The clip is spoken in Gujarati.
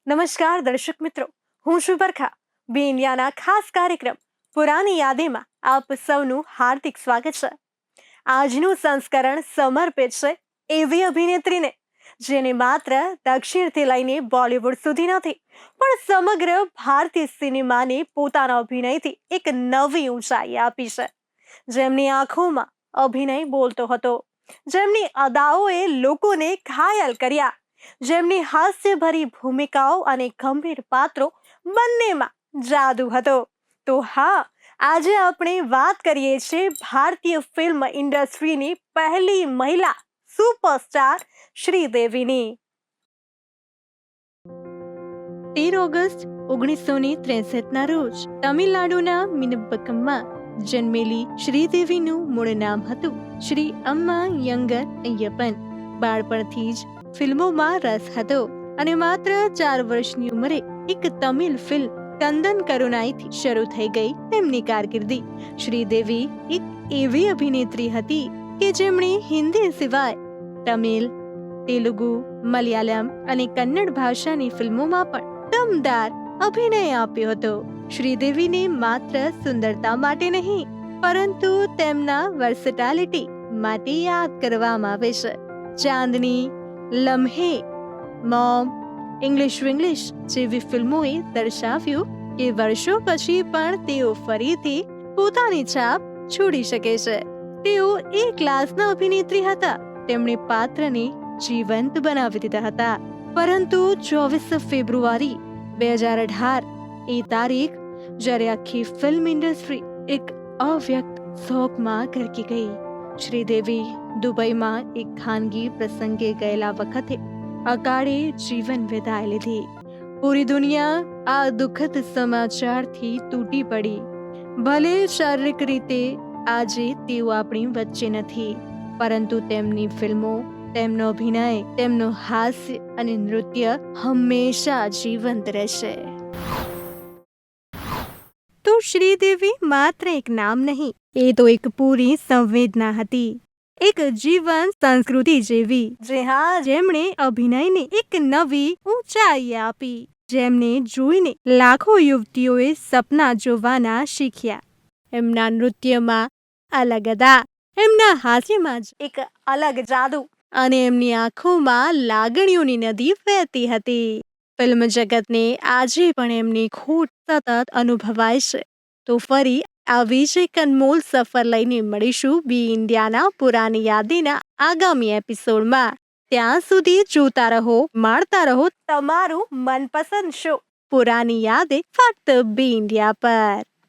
નમસ્કાર દર્શક મિત્રો, હું છું બરખા. બી ઇન્ડિયાના ખાસ કાર્યક્રમ પુરાની યાદીમાં આપ સૌનું હાર્દિક સ્વાગત છે. આજનું સંસ્કરણ સમર્પિત છે એવી અભિનેત્રીને જેને માત્ર દક્ષિણથી લઈને બોલિવૂડ સુધી નથી, પણ સમગ્ર ભારતીય સિનેમાને પોતાના અભિનયથી એક નવી ઊંચાઈ આપી છે. જેમની આંખોમાં અભિનય બોલતો હતો, જેમની અદાઓએ લોકોને ઘાયલ કર્યા, જેમની હાસ્યભરી ભૂમિકાઓ અને ગંભીર પાત્રો બંનેમાં જાદુ હતો. તો હા, આજે આપણે વાત કરીએ છીએ ભારતીય ફિલ્મ ઇન્ડસ્ટ્રીની પહેલી મહિલા સુપરસ્ટાર શ્રીદેવીની. 13 ઓગસ્ટ 1963ના રોજ તમિલનાડુના મિનપક્કમમાં જન્મેલી શ્રીદેવીનું મૂળ નામ હતું શ્રી અમ્મા યંગર અય્યપ્પન. બાળપણથી જ ફિલ્મોમાં રસ હતો અને માત્ર 4 વર્ષની ઉંમરે એક તમિલ ફિલ્મ કંદન કરુણાઈથી શરૂ થઈ ગઈ તેમની કારકિર્દી. શ્રીદેવી એક એવી અભિનેત્રી હતી કે જેમણે હિન્દી સિવાય તમિલ, તેલુગુ, મલયાલમ અને કન્નડ ભાષાની ફિલ્મોમાં પણ દમદાર અભિનય આપ્યો હતો. શ્રીદેવીને માત્ર સુંદરતા માટે નહીં, પરંતુ તેમના વર્સેટાલિટી માટે યાદ કરવામાં આવે છે. ચાંદની, લમ્હે, મોમ, ઇંગ્લિશ વિંગ્લિશ જેવી ફિલ્મોએ દર્શાવ્યું કે વર્ષો પછી પણ તેઓ ફરીથી પોતાની છાપ છોડી શકે છે. તેઓ એ ક્લાસના અભિનેત્રી હતા. તેમણે પાત્રને જીવંત બનાવી દીધા હતા. પરંતુ 24 ફેબ્રુઆરી 2018 એ તારીખ જ્યારે આખી ફિલ્મ ઇન્ડસ્ટ્રી એક અવ્યક્ત શોકમાં ગરકી ગઈ. શ્રીદેવી દુબઈમાં એક ખાનગી પ્રસંગે ગયેલા વખતે અકાળે જીવન વિદાય લીધી. પૂરી દુનિયા આ દુઃખદ સમાચારથી તૂટી પડી. ભલે શારીરિક રીતે આજે તેઓ આપણી વચ્ચે નથી, પરંતુ તેમની ફિલ્મો, તેમનો અભિનય, તેમનું હાસ્ય અને નૃત્ય હંમેશા જીવંત રહેશે. તો શ્રીદેવી માત્ર એક નામ નહીં, એ તો એક પૂરી સંવેદના હતી, એક જીવંત સંસ્કૃતિ જેવી. જેમણે અભિનયને એક નવી ઊંચાઈ આપી, જેમને જોઈને લાખો યુવતીઓએ સપના જોવાના શીખ્યા. એમના નૃત્યમાં અલગ અદા, એમના હાસ્યમાં જ એક અલગ જાદુ અને એમની આંખોમાં લાગણીઓની નદી વહેતી હતી. ફિલ્મ જગતને આજે પણ એમની ખોટ સતત અનુભવાય છે. તો ફરી આવી જ એક અનમોલ સફર લઈને મળીશું બી ઇન્ડિયાના પુરાની યાદીના આગામી એપિસોડમાં. ત્યાં સુધી જોતા રહો, માણતા રહો તમારું મનપસંદ શો પુરાની યાદે, ફક્ત બી ઇન્ડિયા પર.